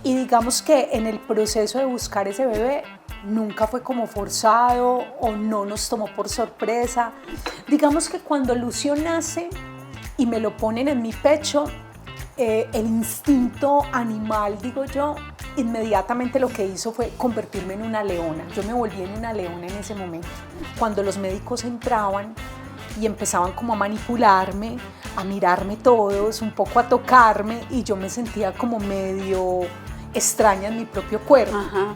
Y digamos que en el proceso de buscar ese bebé nunca fue como forzado o no nos tomó por sorpresa. Digamos que cuando Lucio nace y me lo ponen en mi pecho, el instinto animal, digo yo, inmediatamente lo que hizo fue convertirme en una leona. Yo me volví en una leona en ese momento. Cuando los médicos entraban y empezaban como a manipularme, a mirarme todos, un poco a tocarme, y yo me sentía como medio extraña en mi propio cuerpo. Ajá.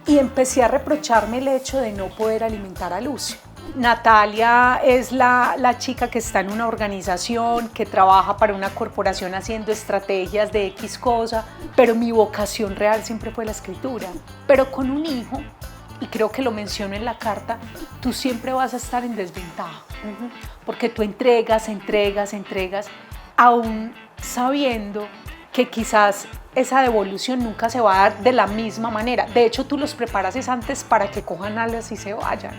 Y empecé a reprocharme el hecho de no poder alimentar a Lucio. Natalia es la chica que está en una organización, que trabaja para una corporación haciendo estrategias de X cosa, pero mi vocación real siempre fue la escritura. Pero con un hijo, y creo que lo menciono en la carta, tú siempre vas a estar en desventaja, porque tú entregas, aún sabiendo que quizás esa devolución nunca se va a dar de la misma manera. De hecho, tú los preparas es antes para que cojan alas y se vayan.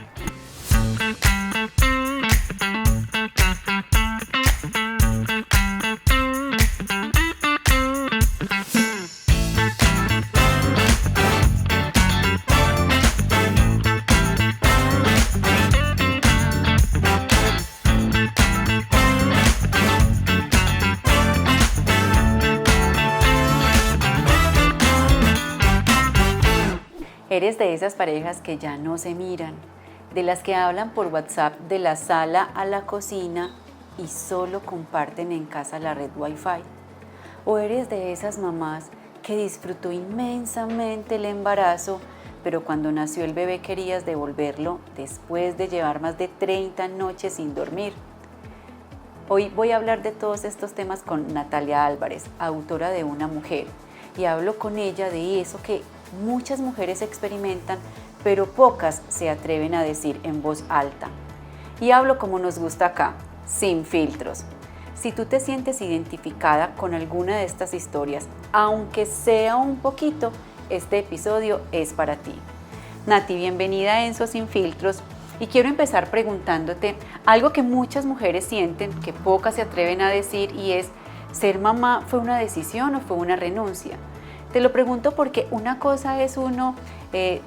Eres de esas parejas que ya no se miran, de las que hablan por WhatsApp de la sala a la cocina y solo comparten en casa la red Wi-Fi. O eres de esas mamás que disfrutó inmensamente el embarazo, pero cuando nació el bebé querías devolverlo después de llevar más de 30 noches sin dormir. Hoy voy a hablar de todos estos temas con Natalia Álvarez, autora de Una Mujer, y hablo con ella de eso que muchas mujeres experimentan, pero pocas se atreven a decir en voz alta. Y hablo como nos gusta acá, sin filtros. Si tú te sientes identificada con alguna de estas historias, aunque sea un poquito, este episodio es para ti. Nati, bienvenida a Enso Sin Filtros. Y quiero empezar preguntándote algo que muchas mujeres sienten, que pocas se atreven a decir, y es: ¿ser mamá fue una decisión o fue una renuncia? Te lo pregunto porque una cosa es uno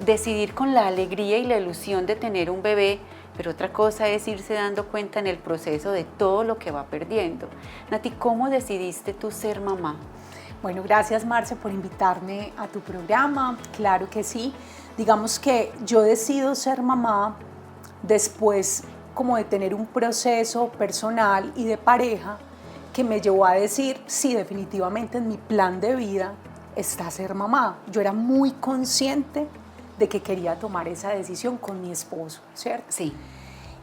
decidir con la alegría y la ilusión de tener un bebé, pero otra cosa es irse dando cuenta en el proceso de todo lo que va perdiendo. Nati, ¿cómo decidiste tú ser mamá? Bueno, gracias Marce por invitarme a tu programa. Claro que sí. Digamos que yo decido ser mamá después como de tener un proceso personal y de pareja que me llevó a decir, sí, definitivamente en mi plan de vida está ser mamá. Yo era muy consciente de que quería tomar esa decisión con mi esposo, ¿cierto? Sí.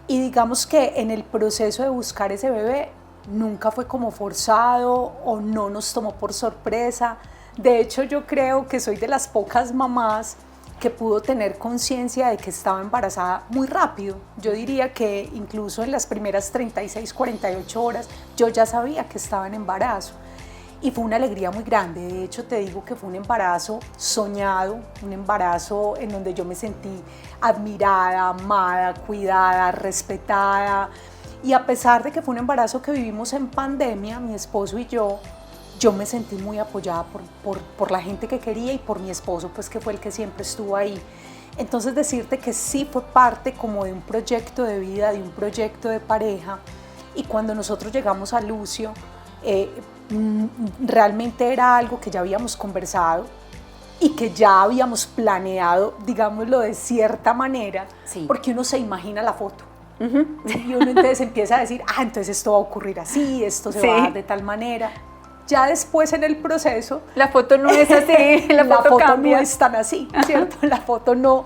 Y digamos que en el proceso de buscar ese bebé nunca fue como forzado o no nos tomó por sorpresa. De hecho, yo creo que soy de las pocas mamás que pudo tener conciencia de que estaba embarazada muy rápido. Yo diría que incluso en las primeras 36, 48 horas yo ya sabía que estaba en embarazo. Y fue una alegría muy grande. De hecho, te digo que fue un embarazo soñado, un embarazo en donde yo me sentí admirada, amada, cuidada, respetada. Y a pesar de que fue un embarazo que vivimos en pandemia, mi esposo y yo me sentí muy apoyada por la gente que quería y por mi esposo, pues que fue el que siempre estuvo ahí. Entonces, decirte que sí fue parte como de un proyecto de vida, de un proyecto de pareja. Y cuando nosotros llegamos a Lucio, realmente era algo que ya habíamos conversado y que ya habíamos planeado, digámoslo de cierta manera, Sí. porque uno se imagina la foto. Y uno entonces empieza a decir, entonces esto va a ocurrir así, esto se va a dar de tal manera. Ya después en el proceso, La foto no es así, la foto cambia. No es tan así, ¿cierto? La foto no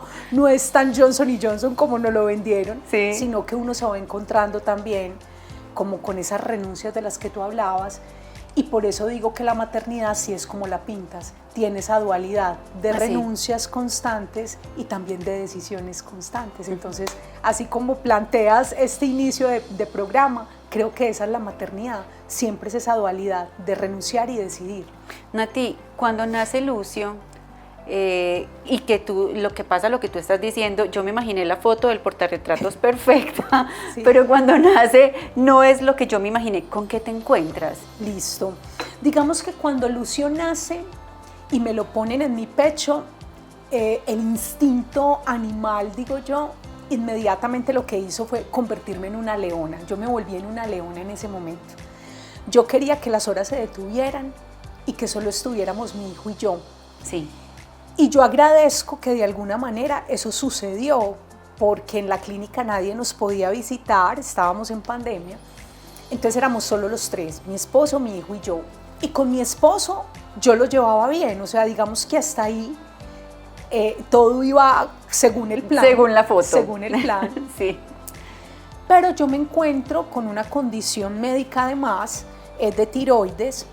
es tan Johnson & Johnson como nos lo vendieron, Sí. sino que uno se va encontrando también como con esas renuncias de las que tú hablabas. Y por eso digo que la maternidad sí es como la pintas, tiene esa dualidad de renuncias constantes y también de decisiones constantes. Entonces, así como planteas este inicio de programa, creo que esa es la maternidad, siempre es esa dualidad de renunciar y decidir. Nati, cuando nace Lucio, y que tú, lo que tú estás diciendo, yo me imaginé la foto del portarretratos perfecta, sí. Pero cuando nace no es lo que yo me imaginé. ¿Con qué te encuentras? Listo. Digamos que cuando Lucio nace y me lo ponen en mi pecho, el instinto animal, digo yo, inmediatamente lo que hizo fue convertirme en una leona. Yo me volví en una leona en ese momento. Yo quería que las horas se detuvieran y que solo estuviéramos mi hijo y yo. Sí. Y yo agradezco que de alguna manera eso sucedió, porque en la clínica nadie nos podía visitar, estábamos en pandemia. Entonces éramos solo los tres, mi esposo, mi hijo y yo. Y con mi esposo yo lo llevaba bien, o sea, digamos que hasta ahí todo iba según el plan. Según la foto. Según el plan. Sí. Pero yo me encuentro con una condición médica además, de tiroides.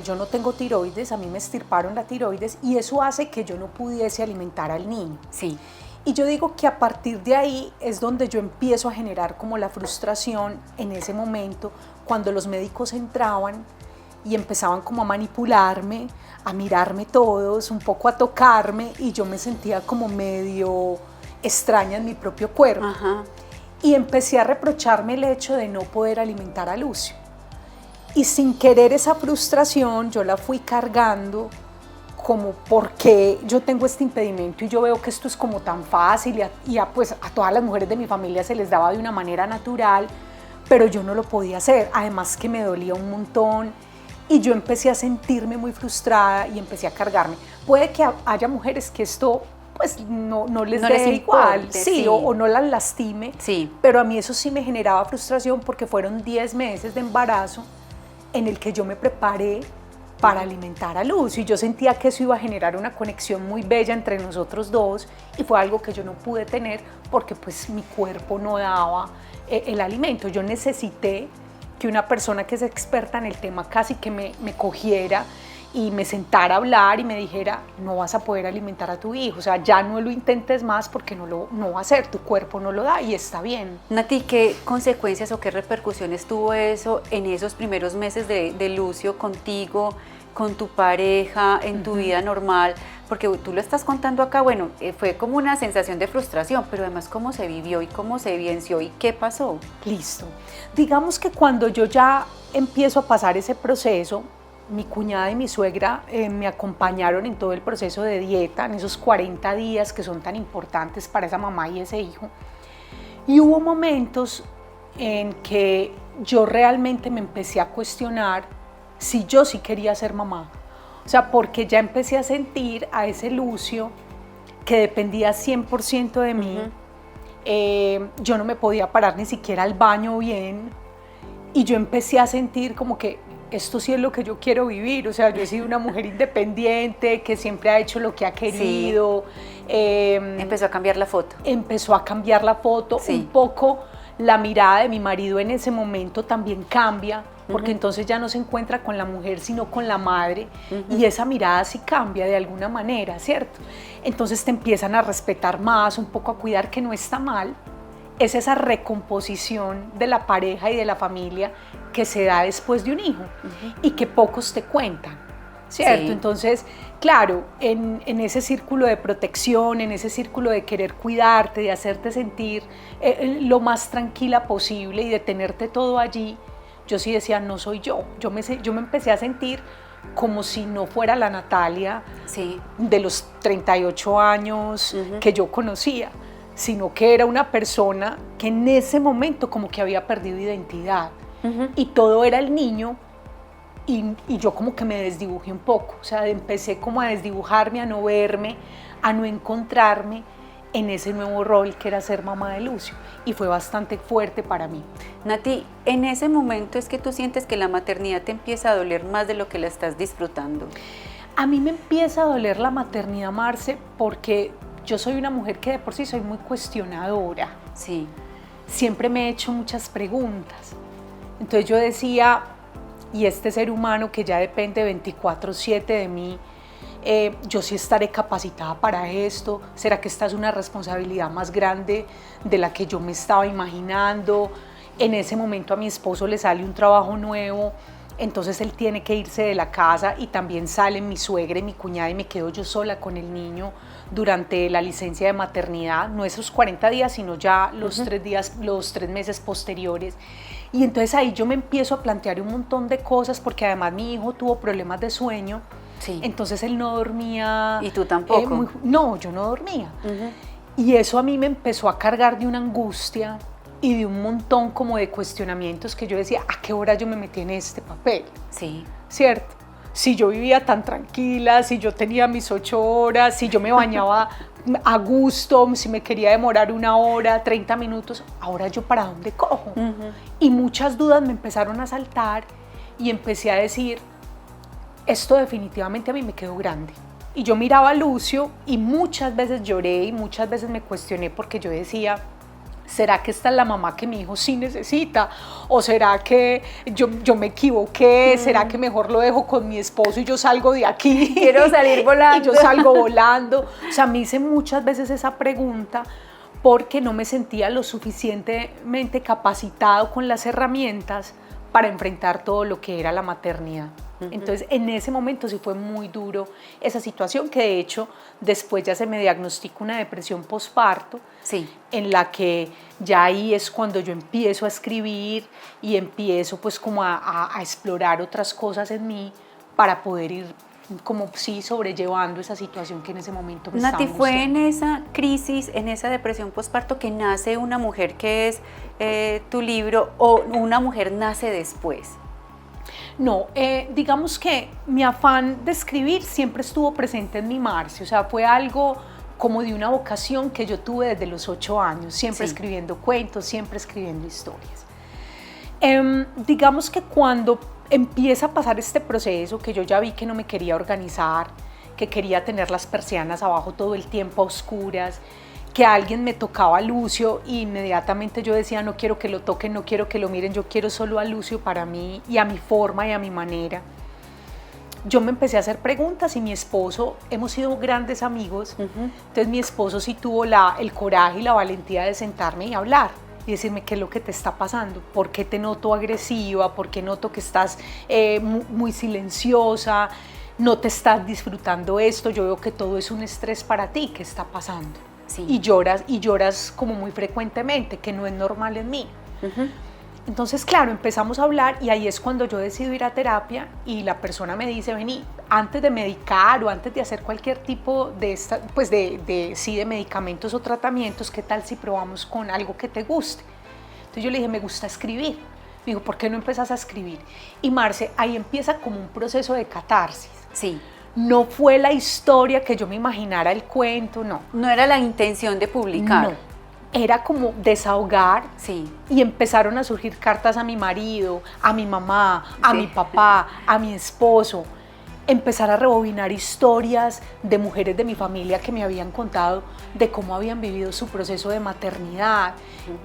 Yo no tengo tiroides, a mí me extirparon la tiroides y eso hace que yo no pudiese alimentar al niño. Sí. Y yo digo que a partir de ahí es donde yo empiezo a generar como la frustración en ese momento, cuando los médicos entraban y empezaban como a manipularme, a mirarme todos, un poco a tocarme, y yo me sentía como medio extraña en mi propio cuerpo. Ajá. Y empecé a reprocharme el hecho de no poder alimentar a Lucio. Y sin querer esa frustración yo la fui cargando como porque yo tengo este impedimento y yo veo que esto es como tan fácil pues a todas las mujeres de mi familia se les daba de una manera natural, pero yo no lo podía hacer, además que me dolía un montón y yo empecé a sentirme muy frustrada y empecé a cargarme. Puede que haya mujeres que esto pues no les dé igual, importe, sí. o no las lastime, sí. Pero a mí eso sí me generaba frustración porque fueron 10 meses de embarazo en el que yo me preparé para alimentar a Lucio y yo sentía que eso iba a generar una conexión muy bella entre nosotros dos y fue algo que yo no pude tener porque pues mi cuerpo no daba el alimento. Yo necesité que una persona que es experta en el tema casi que me cogiera y me sentara a hablar y me dijera, no vas a poder alimentar a tu hijo, o sea, ya no lo intentes más porque no va a ser, tu cuerpo no lo da y está bien. Nati, ¿qué consecuencias o qué repercusiones tuvo eso en esos primeros meses de Lucio contigo, con tu pareja, en tu vida normal? Porque tú lo estás contando acá, bueno, fue como una sensación de frustración, pero además cómo se vivió y cómo se evidenció y qué pasó. Listo. Digamos que cuando yo ya empiezo a pasar ese proceso, mi cuñada y mi suegra me acompañaron en todo el proceso de dieta, en esos 40 días que son tan importantes para esa mamá y ese hijo. Y hubo momentos en que yo realmente me empecé a cuestionar si yo sí quería ser mamá. O sea, porque ya empecé a sentir a ese Lucio que dependía 100% de mí. Yo no me podía parar ni siquiera al baño bien. Y yo empecé a sentir como que esto sí es lo que yo quiero vivir. O sea, yo he sido una mujer independiente que siempre ha hecho lo que ha querido. Sí. Empezó a cambiar la foto. Empezó a cambiar la foto. Sí. Un poco la mirada de mi marido en ese momento también cambia, porque entonces ya no se encuentra con la mujer, sino con la madre, y esa mirada sí cambia de alguna manera, ¿cierto? Entonces te empiezan a respetar más, un poco a cuidar, que no está mal. Es esa recomposición de la pareja y de la familia que se da después de un hijo y que pocos te cuentan, ¿cierto? Sí. Entonces, claro, en ese círculo de protección, en ese círculo de querer cuidarte, de hacerte sentir lo más tranquila posible y de tenerte todo allí, yo sí decía, no soy yo. Yo me empecé a sentir como si no fuera la Natalia de los 38 años que yo conocía, sino que era una persona que en ese momento como que había perdido identidad y todo era el niño y yo como que me desdibujé un poco, o sea, empecé como a desdibujarme, a no verme, a no encontrarme en ese nuevo rol que era ser mamá de Lucio y fue bastante fuerte para mí. Nati, en ese momento es que tú sientes que la maternidad te empieza a doler más de lo que la estás disfrutando. A mí me empieza a doler la maternidad, Marce, porque yo soy una mujer que de por sí soy muy cuestionadora. Sí. Siempre me he hecho muchas preguntas. Entonces yo decía, y este ser humano que ya depende 24/7 de mí, yo sí estaré capacitada para esto. ¿Será que esta es una responsabilidad más grande de la que yo me estaba imaginando? En ese momento a mi esposo le sale un trabajo nuevo, entonces él tiene que irse de la casa y también salen mi suegra y mi cuñada y me quedo yo sola con el niño durante la licencia de maternidad, no esos 40 días, sino ya los 3 meses posteriores. Y entonces ahí yo me empiezo a plantear un montón de cosas porque además mi hijo tuvo problemas de sueño Sí. Entonces él no dormía. ¿Y tú tampoco? No, yo no dormía. Y eso a mí me empezó a cargar de una angustia y de un montón como de cuestionamientos que yo decía, ¿a qué hora yo me metí en este papel? Sí. ¿Cierto? Si yo vivía tan tranquila, si yo tenía mis 8 horas, si yo me bañaba a gusto, si me quería demorar 1 hora, 30 minutos, ahora yo para dónde cojo. Y muchas dudas me empezaron a saltar y empecé a decir, esto definitivamente a mí me quedó grande. Y yo miraba a Lucio y muchas veces lloré y muchas veces me cuestioné porque yo decía, ¿será que esta es la mamá que mi hijo sí necesita? ¿O será que yo me equivoqué? ¿Será que mejor lo dejo con mi esposo y yo salgo de aquí? Quiero salir volando. Y yo salgo volando. O sea, me hice muchas veces esa pregunta porque no me sentía lo suficientemente capacitado con las herramientas para enfrentar todo lo que era la maternidad. Entonces, en ese momento sí fue muy duro esa situación, que de hecho después ya se me diagnosticó una depresión postparto, sí, en la que ya ahí es cuando yo empiezo a escribir y empiezo pues como a explorar otras cosas en mí para poder ir como sí sobrellevando esa situación que en ese momento me estaba Nati, fue angustiando. en esa crisis, en esa depresión postparto que nace Una mujer, que es tu libro, o Una mujer nace después. No, digamos que mi afán de escribir siempre estuvo presente en mi Marce, o sea, fue algo como de una vocación que yo tuve desde los 8 años, siempre Sí. escribiendo cuentos, siempre escribiendo historias. Digamos que cuando empieza a pasar este proceso, que yo ya vi que no me quería organizar, que quería tener las persianas abajo todo el tiempo a oscuras, que alguien me tocaba a Lucio y inmediatamente yo decía, no quiero que lo toquen, no quiero que lo miren, yo quiero solo a Lucio para mí y a mi forma y a mi manera. Yo me empecé a hacer preguntas y mi esposo, hemos sido grandes amigos, entonces mi esposo sí tuvo el coraje y la valentía de sentarme y hablar y decirme qué es lo que te está pasando, por qué te noto agresiva, por qué noto que estás muy silenciosa, no te estás disfrutando esto, yo veo que todo es un estrés para ti, ¿qué está pasando? Sí. Y lloras como muy frecuentemente, que no es normal en mí. Entonces, claro, empezamos a hablar y ahí es cuando yo decido ir a terapia y la persona me dice, vení, antes de medicar o antes de hacer cualquier tipo de, de medicamentos o tratamientos, ¿qué tal si probamos con algo que te guste? Entonces yo le dije, me gusta escribir. Me dijo, ¿por qué no empiezas a escribir? Y Marce, ahí empieza como un proceso de catarsis. Sí. No fue la historia que yo me imaginara, el cuento, no. No era la intención de publicar. No, era como desahogar. Sí. Y empezaron a surgir cartas a mi marido, a mi mamá, a mi papá, a mi esposo. Empezar a rebobinar historias de mujeres de mi familia que me habían contado de cómo habían vivido su proceso de maternidad,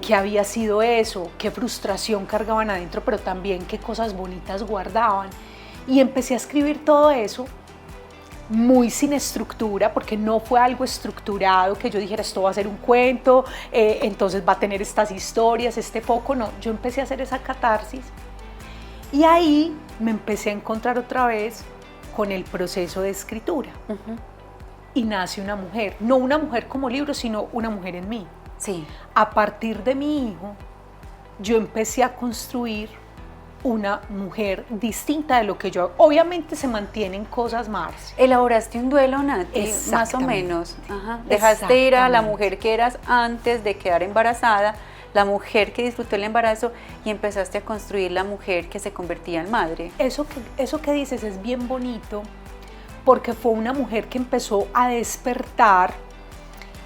qué había sido eso, qué frustración cargaban adentro, pero también qué cosas bonitas guardaban. Y empecé a escribir todo eso muy sin estructura, porque no fue algo estructurado que yo dijera esto va a ser un cuento, entonces va a tener estas historias, este foco, no, yo empecé a hacer esa catarsis y ahí me empecé a encontrar otra vez con el proceso de escritura y nace una mujer, no una mujer como libro, sino una mujer en mí. Sí. A partir de mi hijo, yo empecé a construir una mujer distinta de lo que yo, obviamente se mantienen cosas más. ¿Elaboraste un duelo, Nati? Más o menos. Ajá. Dejaste ir a la mujer que eras antes de quedar embarazada, la mujer que disfrutó el embarazo, y empezaste a construir la mujer que se convertía en madre. Eso que dices es bien bonito, porque fue una mujer que empezó a despertar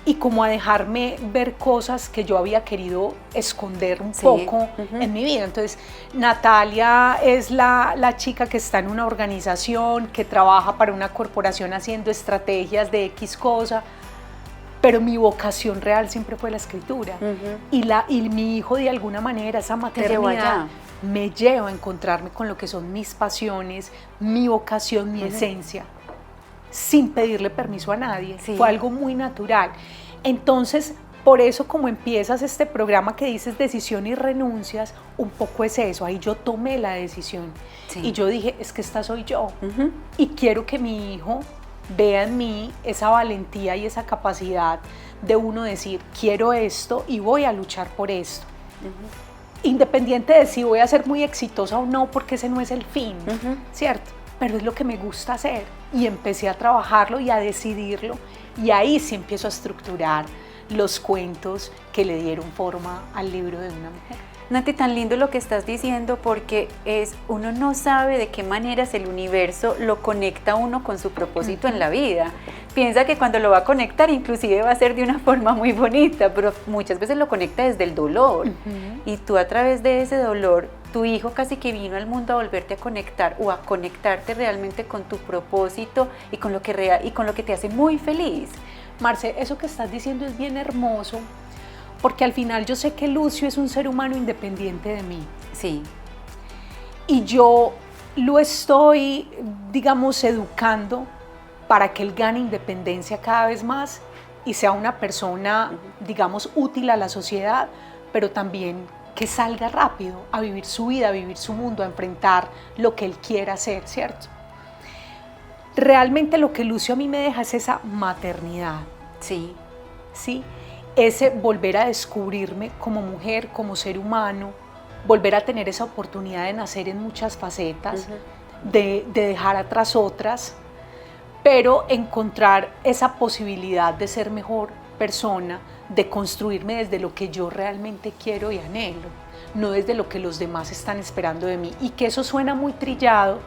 y como a dejarme ver cosas que yo había querido esconder un poco en mi vida. Entonces, Natalia es la chica que está en una organización, que trabaja para una corporación haciendo estrategias de X cosa, pero mi vocación real siempre fue la escritura. Y mi hijo, de alguna manera, esa maternidad me lleva a encontrarme con lo que son mis pasiones, mi vocación, mi esencia, sin pedirle permiso a nadie. Fue algo muy natural. Entonces, por eso como empiezas este programa que dices decisión y renuncias, un poco es eso. Ahí yo tomé la decisión y yo dije, es que esta soy yo y quiero que mi hijo vea en mí esa valentía y esa capacidad de uno decir, quiero esto y voy a luchar por esto. Independiente de si voy a ser muy exitosa o no, porque ese no es el fin, ¿cierto? pero es lo que me gusta hacer. Y empecé a trabajarlo y a decidirlo, y ahí sí empiezo a estructurar los cuentos que le dieron forma al libro de una mujer. Nati, tan lindo lo que estás diciendo, porque uno no sabe de qué maneras el universo lo conecta a uno con su propósito en la vida. Piensa que cuando lo va a conectar inclusive va a ser de una forma muy bonita, pero muchas veces lo conecta desde el dolor. Y tú, a través de ese dolor, tu hijo casi que vino al mundo a volverte a conectar, o a conectarte realmente con tu propósito y con lo que te hace muy feliz. Marce, eso que estás diciendo es bien hermoso, porque al final yo sé que Lucio es un ser humano independiente de mí. Sí. Y yo lo estoy, digamos, educando para que él gane independencia cada vez más y sea una persona, digamos, útil a la sociedad, pero también que salga rápido a vivir su vida, a vivir su mundo, a enfrentar lo que él quiera hacer, ¿cierto? Realmente lo que Lucio a mí me deja es esa maternidad. Sí. ¿Sí? Ese volver a descubrirme como mujer, como ser humano, volver a tener esa oportunidad de nacer en muchas facetas, de dejar atrás otras, pero encontrar esa posibilidad de ser mejor persona, de construirme desde lo que yo realmente quiero y anhelo, no desde lo que los demás están esperando de mí. Y que eso suena muy trillado,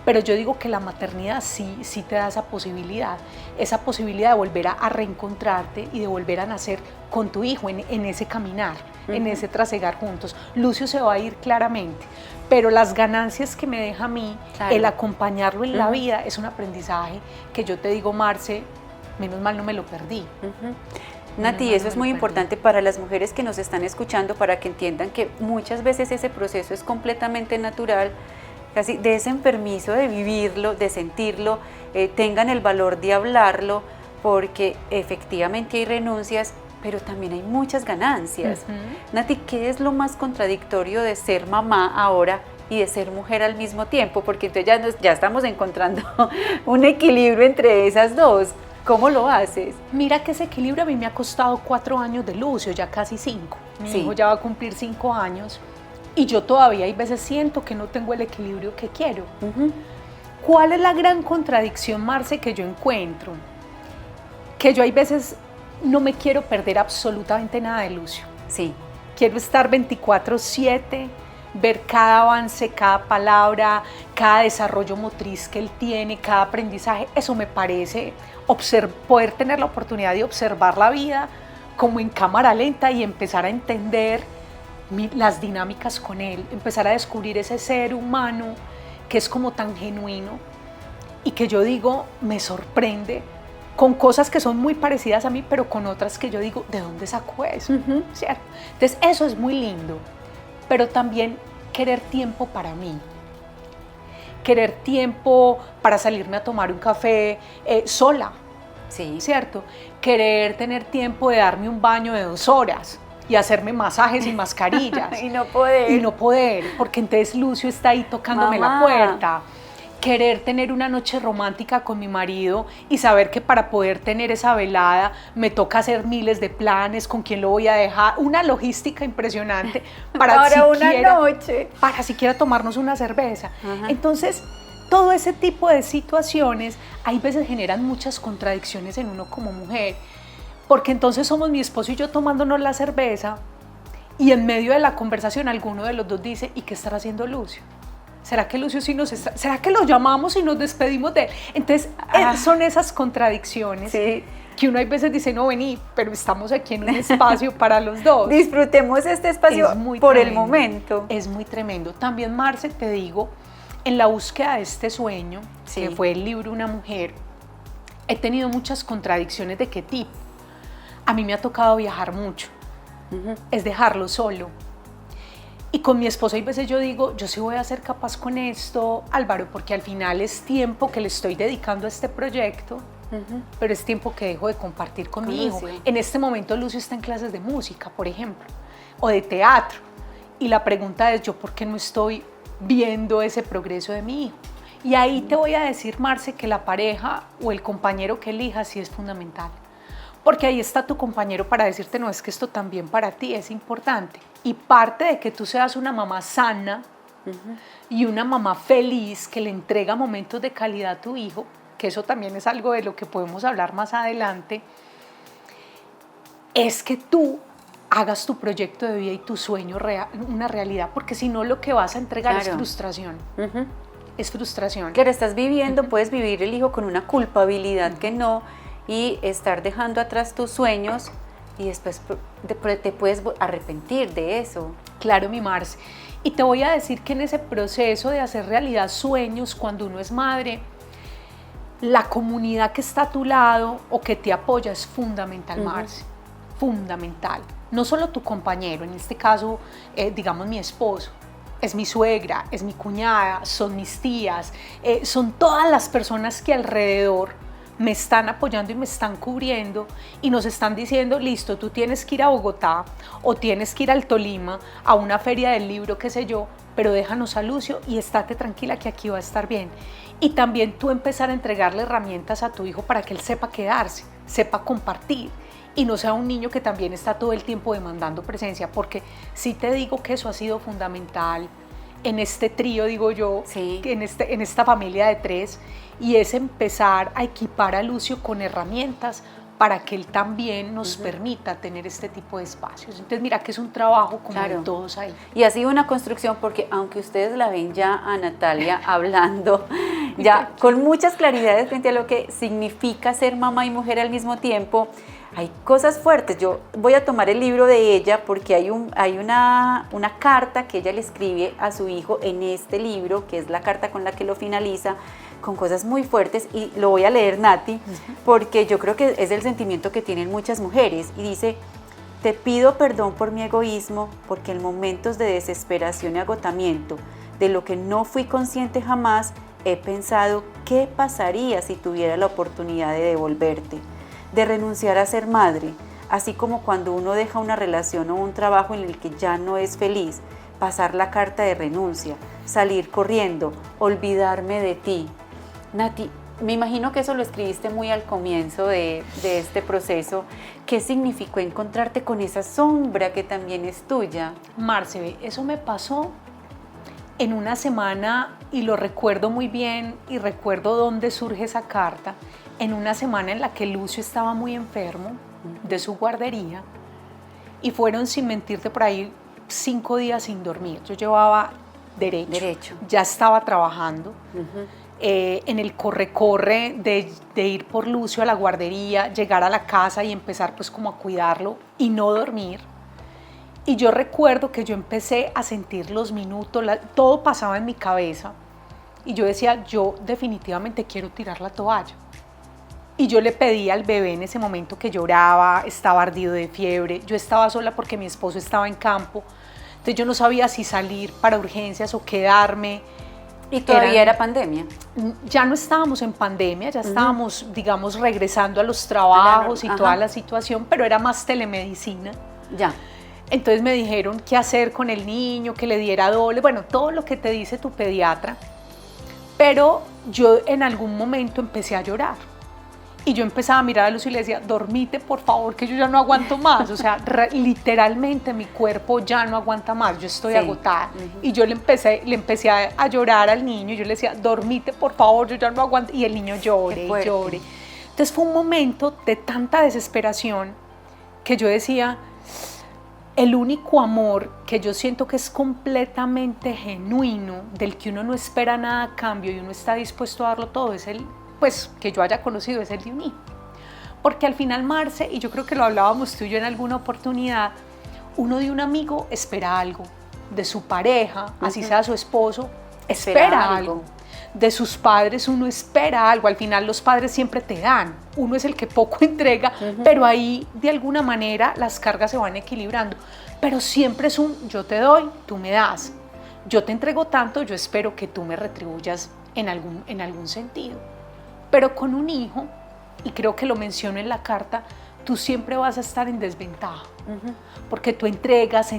pero yo digo que la maternidad sí te da esa posibilidad de volver a reencontrarte y de volver a nacer con tu hijo en ese caminar, en ese trasegar juntos. Lucio se va a ir claramente, pero las ganancias que me deja a mí, el acompañarlo en la vida, es un aprendizaje que yo te digo, Marce, menos mal no me lo perdí. Nati, eso es muy importante para las mujeres que nos están escuchando, para que entiendan que muchas veces ese proceso es completamente natural. Casi desen permiso de vivirlo, de sentirlo, tengan el valor de hablarlo, porque efectivamente hay renuncias, pero también hay muchas ganancias. Nati, ¿qué es lo más contradictorio de ser mamá ahora y de ser mujer al mismo tiempo? Porque entonces ya estamos encontrando un equilibrio entre esas dos. ¿Cómo lo haces? Mira que ese equilibrio a mí me ha costado 4 años de Lucio, ya casi 5. Mi hijo ya va a cumplir 5 años. Y yo todavía hay veces siento que no tengo el equilibrio que quiero. ¿Cuál es la gran contradicción, Marce, que yo encuentro? Que yo hay veces no me quiero perder absolutamente nada de Lucio. Sí. Quiero estar 24/7, ver cada avance, cada palabra, cada desarrollo motriz que él tiene, cada aprendizaje. Eso me parece, poder tener la oportunidad de observar la vida como en cámara lenta y empezar a entender las dinámicas con él, empezar a descubrir ese ser humano que es como tan genuino y que yo digo me sorprende, con cosas que son muy parecidas a mí, pero con otras que yo digo, ¿de dónde sacó eso? ¿Cierto? Entonces eso es muy lindo, pero también querer tiempo para mí, querer tiempo para salirme a tomar un café sola, ¿cierto? Querer tener tiempo de darme un baño de 2 horas, y hacerme masajes y mascarillas. Y no poder. Porque entonces Lucio está ahí tocándome la puerta. Querer tener una noche romántica con mi marido y saber que para poder tener esa velada me toca hacer miles de planes, con quién lo voy a dejar, una logística impresionante para siquiera tomarnos una cerveza. Entonces, todo ese tipo de situaciones, hay veces generan muchas contradicciones en uno como mujer. Porque entonces somos mi esposo y yo tomándonos la cerveza y en medio de la conversación alguno de los dos dice, ¿y qué estará haciendo Lucio? ¿Será que Lucio será que lo llamamos y nos despedimos de él? Entonces son esas contradicciones que uno a veces dice, no, vení, pero estamos aquí en un espacio para los dos. Disfrutemos este espacio por el momento. Es muy tremendo. También, Marce, te digo, en la búsqueda de este sueño, que fue el libro Una Mujer, he tenido muchas contradicciones. ¿De qué tipo? A mí me ha tocado viajar mucho, es dejarlo solo. Y con mi esposo hay veces yo digo, yo sí voy a ser capaz con esto, Álvaro, porque al final es tiempo que le estoy dedicando a este proyecto, pero es tiempo que dejo de compartir con mi hijo. En este momento Lucio está en clases de música, por ejemplo, o de teatro. Y la pregunta es, ¿yo por qué no estoy viendo ese progreso de mi hijo? Y ahí te voy a decir, Marce, que la pareja o el compañero que elijas sí es fundamental. Porque ahí está tu compañero para decirte, no, es que esto también para ti es importante. Y parte de que tú seas una mamá sana y una mamá feliz que le entrega momentos de calidad a tu hijo, que eso también es algo de lo que podemos hablar más adelante, es que tú hagas tu proyecto de vida y tu sueño una realidad, porque si no lo que vas a entregar es frustración. Es frustración. Claro, estás viviendo, puedes vivir el hijo con una culpabilidad que no, y estar dejando atrás tus sueños y después te puedes arrepentir de eso. Claro, mi Marce. Y te voy a decir que en ese proceso de hacer realidad sueños, cuando uno es madre, la comunidad que está a tu lado o que te apoya es fundamental, Marce. Fundamental. No solo tu compañero, en este caso, digamos mi esposo, es mi suegra, es mi cuñada, son mis tías, son todas las personas que alrededor me están apoyando y me están cubriendo y nos están diciendo, listo, tú tienes que ir a Bogotá o tienes que ir al Tolima a una feria del libro, qué sé yo, pero déjanos a Lucio y estate tranquila que aquí va a estar bien. Y también tú empezar a entregarle herramientas a tu hijo para que él sepa quedarse, sepa compartir y no sea un niño que también está todo el tiempo demandando presencia, porque sí te digo que eso ha sido fundamental en este trío, digo yo, sí, en esta familia de 3, y es empezar a equipar a Lucio con herramientas para que él también nos permita tener este tipo de espacios. Entonces mira que es un trabajo como de todos ahí. Y ha sido una construcción, porque aunque ustedes la ven ya a Natalia hablando ya con muchas claridades frente a lo que significa ser mamá y mujer al mismo tiempo, hay cosas fuertes. Yo voy a tomar el libro de ella porque hay una carta que ella le escribe a su hijo en este libro, que es la carta con la que lo finaliza, con cosas muy fuertes, y lo voy a leer, Nati, porque yo creo que es el sentimiento que tienen muchas mujeres, y dice: te pido perdón por mi egoísmo, porque en momentos de desesperación y agotamiento, de lo que no fui consciente jamás, he pensado qué pasaría si tuviera la oportunidad de devolverte, de renunciar a ser madre, así como cuando uno deja una relación o un trabajo en el que ya no es feliz, pasar la carta de renuncia, salir corriendo, olvidarme de ti. Nati, me imagino que eso lo escribiste muy al comienzo de este proceso. ¿Qué significó encontrarte con esa sombra que también es tuya? Marce, eso me pasó en una semana, y lo recuerdo muy bien, y recuerdo dónde surge esa carta, en una semana en la que Lucio estaba muy enfermo de su guardería, y fueron, sin mentirte, por ahí 5 días sin dormir. Yo llevaba derecho. Ya estaba trabajando. En el corre-corre de ir por Lucio a la guardería, llegar a la casa y empezar pues como a cuidarlo y no dormir. Y yo recuerdo que yo empecé a sentir los minutos, todo pasaba en mi cabeza, y yo decía, yo definitivamente quiero tirar la toalla. Y yo le pedí al bebé en ese momento, que lloraba, estaba ardido de fiebre, yo estaba sola porque mi esposo estaba en campo, entonces yo no sabía si salir para urgencias o quedarme. ¿Y todavía era pandemia? Ya no estábamos en pandemia, ya estábamos, digamos, regresando a los trabajos y toda la situación, pero era más telemedicina. Ya. Entonces me dijeron qué hacer con el niño, que le diera doble, bueno, todo lo que te dice tu pediatra. Pero yo en algún momento empecé a llorar. Y yo empezaba a mirar a Lucio y le decía, dormite por favor, que yo ya no aguanto más. O sea, literalmente mi cuerpo ya no aguanta más, yo estoy agotada. Y yo le empecé a llorar al niño, y yo le decía, dormite por favor, yo ya no aguanto. Y el niño llore y llore. Entonces fue un momento de tanta desesperación que yo decía, el único amor que yo siento que es completamente genuino, del que uno no espera nada a cambio y uno está dispuesto a darlo todo, es el, pues, que yo haya conocido, es el de un hijo. Porque al final, Marce, y yo creo que lo hablábamos tú y yo en alguna oportunidad, uno de un amigo espera algo, de su pareja, así sea su esposo, espera algo. De sus padres uno espera algo, al final los padres siempre te dan, uno es el que poco entrega, pero ahí de alguna manera las cargas se van equilibrando, pero siempre es un yo te doy, tú me das, yo te entrego tanto, yo espero que tú me retribuyas en algún sentido. Pero con un hijo, y creo que lo menciono en la carta, tú siempre vas a estar en desventaja, porque tú entregas,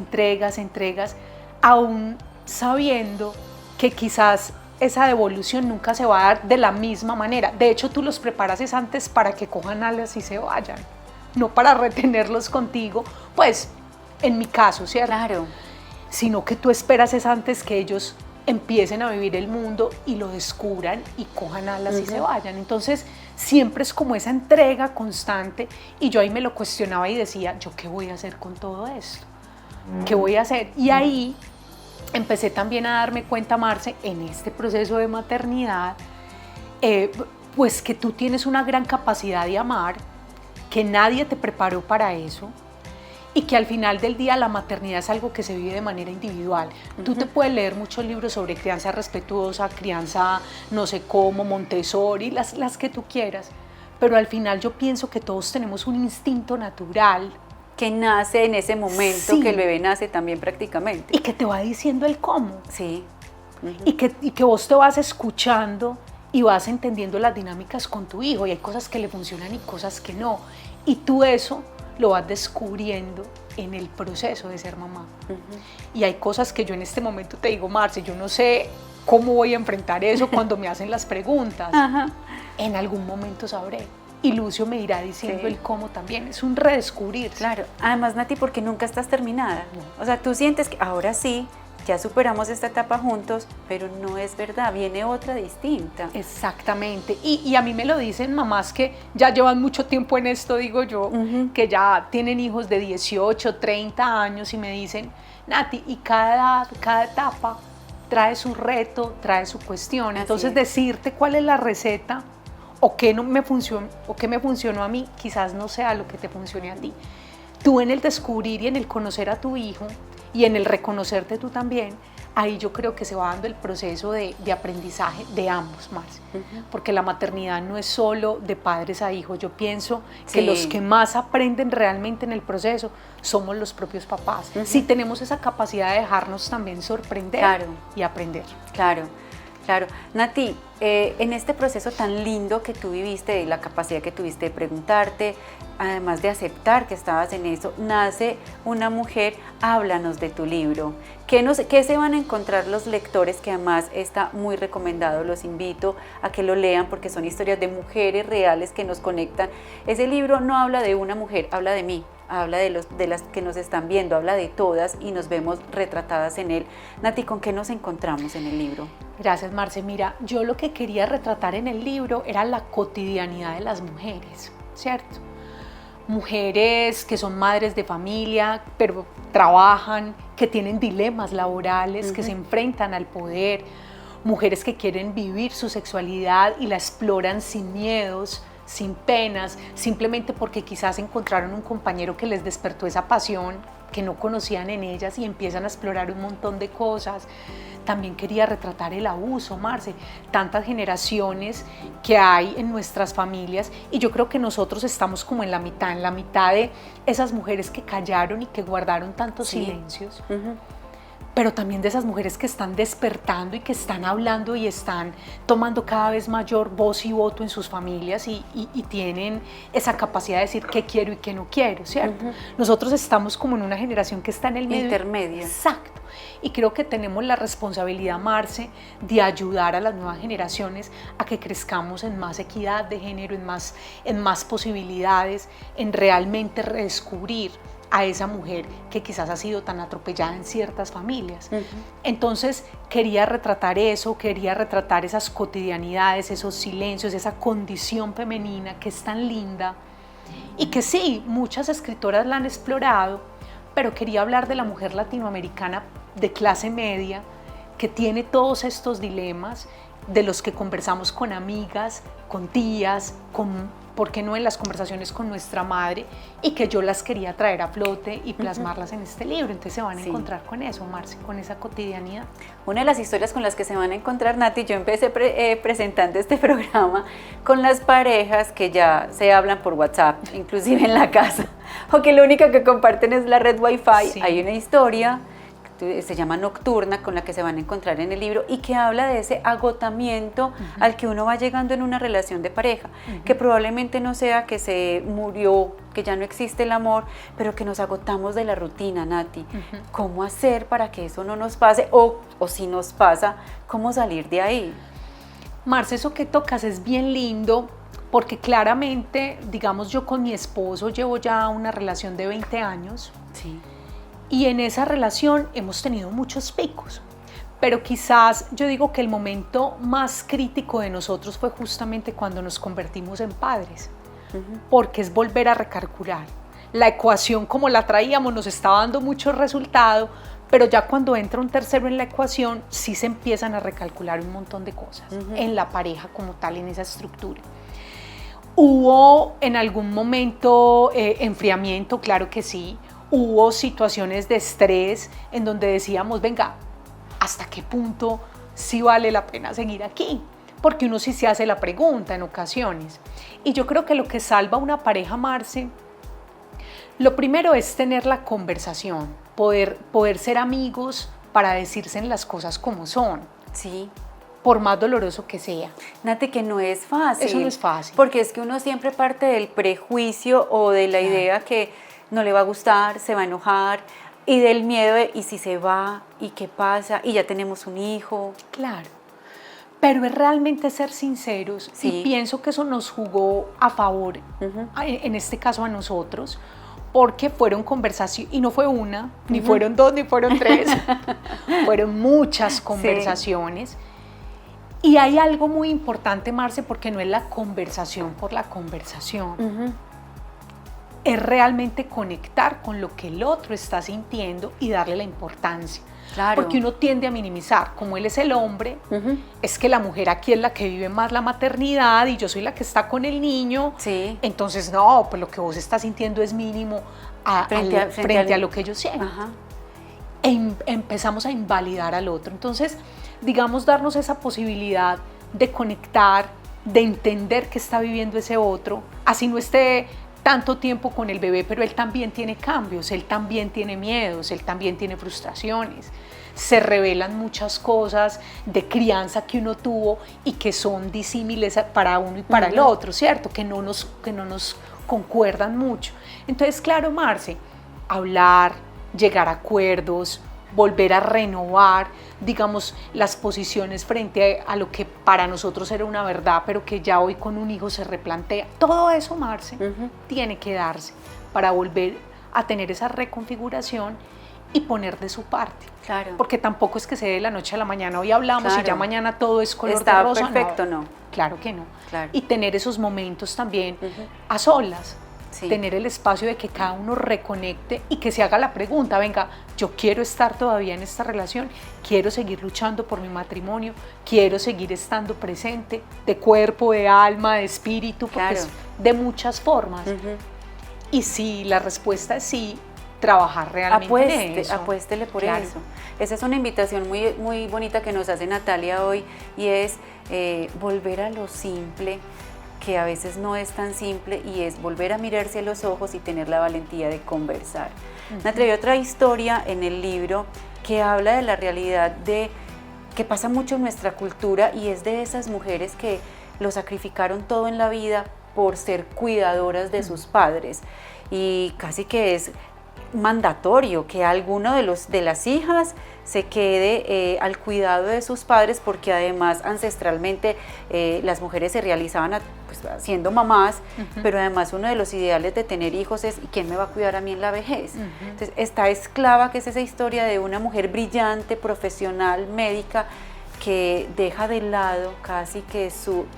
aún sabiendo que quizás esa devolución nunca se va a dar de la misma manera. De hecho, tú los preparas es antes para que cojan alas y se vayan, no para retenerlos contigo, pues en mi caso, ¿cierto? Claro. Sino que tú esperas es antes que ellos empiecen a vivir el mundo y lo descubran y cojan alas y se vayan. Entonces siempre es como esa entrega constante, y yo ahí me lo cuestionaba y decía, ¿yo qué voy a hacer con todo esto? ¿Qué voy a hacer? Y ahí empecé también a darme cuenta, Marce, en este proceso de maternidad, pues que tú tienes una gran capacidad de amar, que nadie te preparó para eso, y que al final del día la maternidad es algo que se vive de manera individual. Tú te puedes leer muchos libros sobre crianza respetuosa, crianza no sé cómo, Montessori, las que tú quieras, pero al final yo pienso que todos tenemos un instinto natural que nace en ese momento, sí, que el bebé nace también prácticamente. Y que te va diciendo el cómo. Sí. Y que vos te vas escuchando y vas entendiendo las dinámicas con tu hijo, y hay cosas que le funcionan y cosas que no. Y tú eso lo vas descubriendo en el proceso de ser mamá. Y hay cosas que yo en este momento te digo, Marce, yo no sé cómo voy a enfrentar eso cuando me hacen las preguntas. En algún momento sabré. Y Lucio me irá diciendo el cómo también. Es un redescubrir. Claro. Además, Nati, porque nunca estás terminada. No. O sea, tú sientes que ahora sí, ya superamos esta etapa juntos, pero no es verdad, viene otra distinta. Exactamente. Y a mí me lo dicen mamás que ya llevan mucho tiempo en esto, digo yo, que ya tienen hijos de 18, 30 años, y me dicen, Nati, y cada etapa trae su reto, trae su cuestión. Así Entonces es. Decirte cuál es la receta o qué no me funcionó, o qué me funcionó a mí, quizás no sea lo que te funcione a ti. Tú en el descubrir y en el conocer a tu hijo y en el reconocerte tú también, ahí yo creo que se va dando el proceso de aprendizaje de ambos más, porque la maternidad no es solo de padres a hijos. Yo pienso que los que más aprenden realmente en el proceso somos los propios papás, si tenemos esa capacidad de dejarnos también sorprender y aprender. Claro. Nati, en este proceso tan lindo que tú viviste, la capacidad que tuviste de preguntarte, además de aceptar que estabas en eso, nace Una Mujer. Háblanos de tu libro. ¿Qué se van a encontrar los lectores? Que además está muy recomendado, los invito a que lo lean porque son historias de mujeres reales que nos conectan. Ese libro no habla de una mujer, habla de mí, habla de las que nos están viendo, habla de todas y nos vemos retratadas en él. Nati, ¿con qué nos encontramos en el libro? Gracias, Marce. Mira, yo lo que quería retratar en el libro era la cotidianidad de las mujeres, ¿cierto? Mujeres que son madres de familia, pero trabajan, que tienen dilemas laborales, que se enfrentan al poder, mujeres que quieren vivir su sexualidad y la exploran sin miedos, sin penas, simplemente porque quizás encontraron un compañero que les despertó esa pasión que no conocían en ellas y empiezan a explorar un montón de cosas. También quería retratar el abuso, Marce, tantas generaciones que hay en nuestras familias, y yo creo que nosotros estamos como en la mitad de esas mujeres que callaron y que guardaron tantos silencios, pero también de esas mujeres que están despertando y que están hablando y están tomando cada vez mayor voz y voto en sus familias y tienen esa capacidad de decir qué quiero y qué no quiero, ¿cierto? Nosotros estamos como en una generación que está en el medio. Intermedia. Exacto. Y creo que tenemos la responsabilidad, Marce, de ayudar a las nuevas generaciones a que crezcamos en más equidad de género, en más posibilidades, en realmente redescubrir a esa mujer que quizás ha sido tan atropellada en ciertas familias. Entonces quería retratar eso, quería retratar esas cotidianidades, esos silencios, esa condición femenina que es tan linda y que sí, muchas escritoras la han explorado, pero quería hablar de la mujer latinoamericana de clase media que tiene todos estos dilemas, de los que conversamos con amigas, con tías, ¿por qué no en las conversaciones con nuestra madre? Y que yo las quería traer a flote y plasmarlas en este libro. Entonces se van a encontrar con eso, Marce, con esa cotidianidad. Una de las historias con las que se van a encontrar, Nati, yo empecé presentando este programa con las parejas que ya se hablan por WhatsApp, inclusive en la casa, o que lo único que comparten es la red Wi-Fi. Hay una historia se llama Nocturna, con la que se van a encontrar en el libro y que habla de ese agotamiento al que uno va llegando en una relación de pareja, que probablemente no sea que se murió, que ya no existe el amor, pero que nos agotamos de la rutina, Nati. ¿Cómo hacer para que eso no nos pase? O si nos pasa, ¿cómo salir de ahí? Marce, eso que tocas es bien lindo, porque claramente, digamos, yo con mi esposo llevo ya una relación de 20 años. Sí. Y en esa relación hemos tenido muchos picos, pero quizás yo digo que el momento más crítico de nosotros fue justamente cuando nos convertimos en padres, porque es volver a recalcular. La ecuación como la traíamos nos estaba dando mucho resultado, pero ya cuando entra un tercero en la ecuación, sí se empiezan a recalcular un montón de cosas en la pareja como tal, en esa estructura. ¿Hubo en algún momento enfriamiento? Claro que sí. Hubo situaciones de estrés en donde decíamos, venga, ¿hasta qué punto sí vale la pena seguir aquí? Porque uno sí se hace la pregunta en ocasiones. Y yo creo que lo que salva a una pareja, Marce, lo primero es tener la conversación, poder ser amigos para decirse las cosas como son. Sí. Por más doloroso que sea. Nati, que no es fácil. Eso no es fácil. Porque es que uno siempre parte del prejuicio o de la idea que no le va a gustar, se va a enojar, y del miedo de, ¿y si se va? ¿Y qué pasa? ¿Y ya tenemos un hijo? Claro. Pero es realmente ser sinceros, y pienso que eso nos jugó a favor, en este caso a nosotros, porque fueron conversaciones, y no fue una, ni fueron dos, ni fueron tres, fueron muchas conversaciones. Y hay algo muy importante, Marce, porque no es la conversación por la conversación. Es realmente conectar con lo que el otro está sintiendo y darle la importancia. Claro. Porque uno tiende a minimizar, como él es el hombre, es que la mujer aquí es la que vive más la maternidad y yo soy la que está con el niño. Sí. Entonces, no, pues lo que vos estás sintiendo es mínimo frente a lo que yo siento. Empezamos a invalidar al otro. Entonces, digamos, darnos esa posibilidad de conectar, de entender qué está viviendo ese otro, así no esté tanto tiempo con el bebé, pero él también tiene cambios, él también tiene miedos, él también tiene frustraciones. Se revelan muchas cosas de crianza que uno tuvo y que son disímiles para uno y para el otro, ¿cierto? Que no nos concuerdan mucho. Entonces, claro, Marce, hablar, llegar a acuerdos, volver a renovar, digamos, las posiciones frente a lo que para nosotros era una verdad, pero que ya hoy con un hijo se replantea. Todo eso, Marce, tiene que darse para volver a tener esa reconfiguración y poner de su parte. Claro. Porque tampoco es que se dé de la noche a la mañana, hoy hablamos y ya mañana todo es color de rosa. Está perfecto, no. Claro que no. Claro. Y tener esos momentos también a solas. Sí. Tener el espacio de que cada uno reconecte y que se haga la pregunta, venga, yo quiero estar todavía en esta relación, quiero seguir luchando por mi matrimonio, quiero seguir estando presente, de cuerpo, de alma, de espíritu, porque es de muchas formas. Y si la respuesta es sí, trabajar realmente en eso. Apuéstele por eso. Esa es una invitación muy, muy bonita que nos hace Natalia hoy, y es volver a lo simple, que a veces no es tan simple, y es volver a mirarse a los ojos y tener la valentía de conversar. Natalia, hay otra historia en el libro que habla de la realidad que pasa mucho en nuestra cultura, y es de esas mujeres que lo sacrificaron todo en la vida por ser cuidadoras de sus padres, y casi que es mandatorio que alguno de las hijas se quede al cuidado de sus padres, porque además ancestralmente las mujeres se realizaban pues, siendo mamás, pero además uno de los ideales de tener hijos es ¿quién me va a cuidar a mí en la vejez? Entonces, esta esclava, que es esa historia de una mujer brillante, profesional, médica, que deja de lado casi que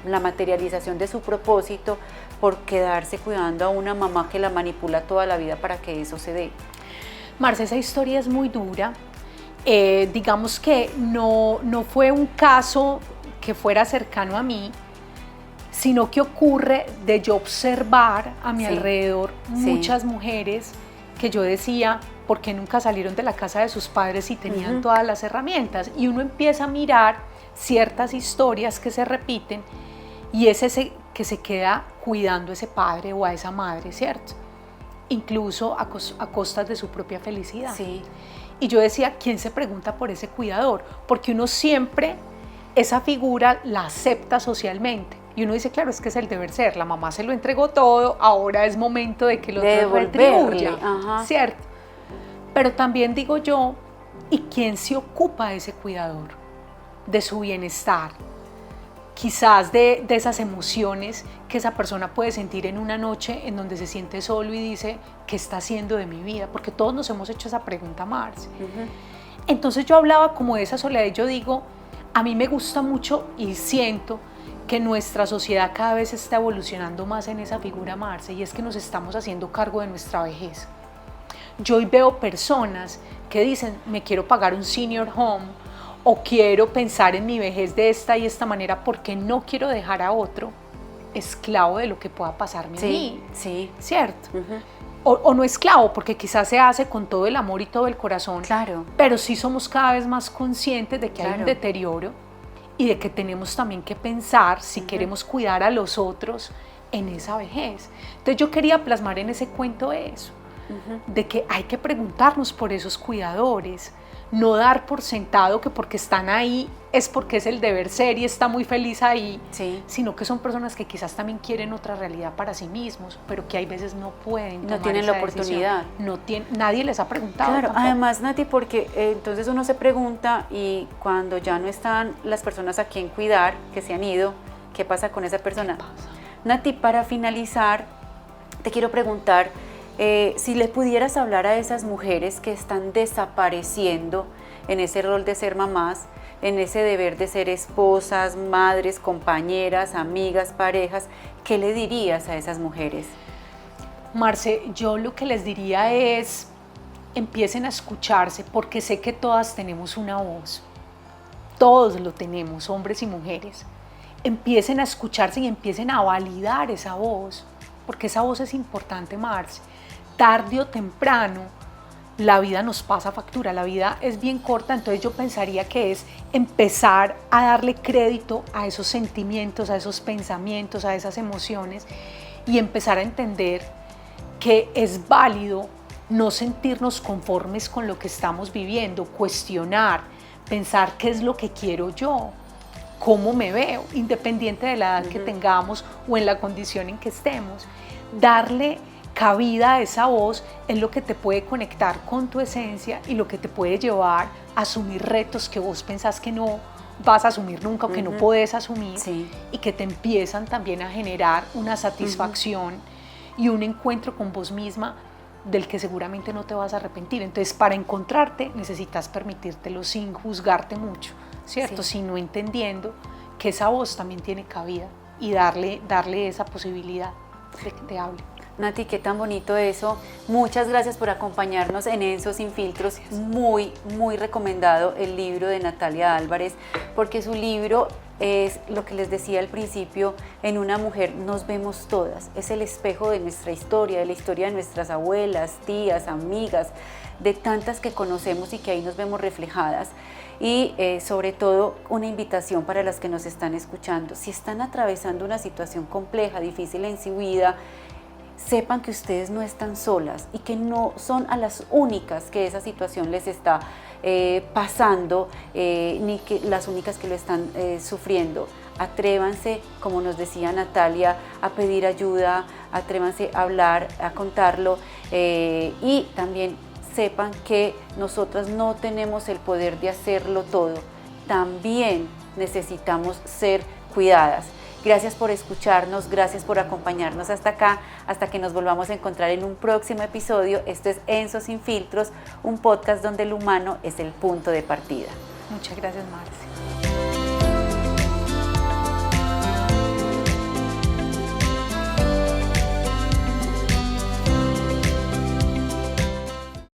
la materialización de su propósito por quedarse cuidando a una mamá que la manipula toda la vida para que eso se dé. Marce, esa historia es muy dura. Digamos que no fue un caso que fuera cercano a mí, sino que ocurre de yo observar a mi alrededor muchas mujeres que yo decía, ¿por qué nunca salieron de la casa de sus padres y tenían todas las herramientas? Y uno empieza a mirar ciertas historias que se repiten, y es ese que se queda cuidando a ese padre o a esa madre, ¿cierto? Incluso a costas de su propia felicidad. Sí. Y yo decía, ¿quién se pregunta por ese cuidador? Porque uno siempre esa figura la acepta socialmente. Y uno dice, claro, es que es el deber ser. La mamá se lo entregó todo, ahora es momento de que el otro retribuya, ¿cierto? Pero también digo yo, ¿y quién se ocupa de ese cuidador? De su bienestar. Quizás de esas emociones que esa persona puede sentir en una noche en donde se siente solo y dice, ¿qué está haciendo de mi vida? Porque todos nos hemos hecho esa pregunta, Marce. Entonces yo hablaba como de esa soledad y yo digo, a mí me gusta mucho y siento que nuestra sociedad cada vez está evolucionando más en esa figura, Marce, y es que nos estamos haciendo cargo de nuestra vejez. Yo hoy veo personas que dicen, me quiero pagar un senior home o quiero pensar en mi vejez de esta y esta manera porque no quiero dejar a otro esclavo de lo que pueda pasarme a mí. Sí, ¿Cierto? O no esclavo, porque quizás se hace con todo el amor y todo el corazón, claro. Pero sí somos cada vez más conscientes de que Claro. hay un deterioro y de que tenemos también que pensar si queremos cuidar a los otros en esa vejez. Entonces yo quería plasmar en ese cuento eso, de que hay que preguntarnos por esos cuidadores, no dar por sentado que porque están ahí es porque es el deber ser y está muy feliz ahí, Sí. sino que son personas que quizás también quieren otra realidad para sí mismos, pero que hay veces no pueden tomar No tienen esa la oportunidad. decisión. Nadie les ha preguntado. Claro, tampoco. además, Nati, porque entonces uno se pregunta y cuando ya no están las personas a quien cuidar, que se han ido, ¿qué pasa con esa persona? ¿Qué pasa? Nati, para finalizar, te quiero preguntar si le pudieras hablar a esas mujeres que están desapareciendo en ese rol de ser mamás, en ese deber de ser esposas, madres, compañeras, amigas, parejas, ¿qué le dirías a esas mujeres? Marce, yo lo que les diría es, empiecen a escucharse, porque sé que todas tenemos una voz. Todos lo tenemos, hombres y mujeres. Empiecen a escucharse y empiecen a validar esa voz, porque esa voz es importante, Marce. Tarde o temprano, la vida nos pasa factura, la vida es bien corta, entonces yo pensaría que es empezar a darle crédito a esos sentimientos, a esos pensamientos, a esas emociones y empezar a entender que es válido no sentirnos conformes con lo que estamos viviendo, cuestionar, pensar qué es lo que quiero yo, cómo me veo, independiente de la edad que tengamos o en la condición en que estemos. Darle cabida a esa voz es lo que te puede conectar con tu esencia y lo que te puede llevar a asumir retos que vos pensás que no vas a asumir nunca o que no podés asumir, Sí. y que te empiezan también a generar una satisfacción y un encuentro con vos misma del que seguramente no te vas a arrepentir. Entonces, para encontrarte necesitas permitírtelo sin juzgarte mucho, ¿cierto? Sí. Sino entendiendo que esa voz también tiene cabida y darle esa posibilidad de que te hable. Nati, qué tan bonito eso. Muchas gracias por acompañarnos en Enso Sin Filtros. Muy, muy recomendado el libro de Natalia Álvarez, porque su libro es lo que les decía al principio, en una mujer nos vemos todas. Es el espejo de nuestra historia, de la historia de nuestras abuelas, tías, amigas, de tantas que conocemos y que ahí nos vemos reflejadas. Y sobre todo una invitación para las que nos están escuchando. Si están atravesando una situación compleja, difícil en su vida, sepan que ustedes no están solas y que no son a las únicas que esa situación les está pasando, ni que las únicas que lo están sufriendo. Atrévanse, como nos decía Natalia, a pedir ayuda, atrévanse a hablar, a contarlo, y también sepan que nosotras no tenemos el poder de hacerlo todo. También necesitamos ser cuidadas. Gracias por escucharnos, gracias por acompañarnos hasta acá, hasta que nos volvamos a encontrar en un próximo episodio. Esto es Enso Sin Filtros, un podcast donde el humano es el punto de partida. Muchas gracias, Marce.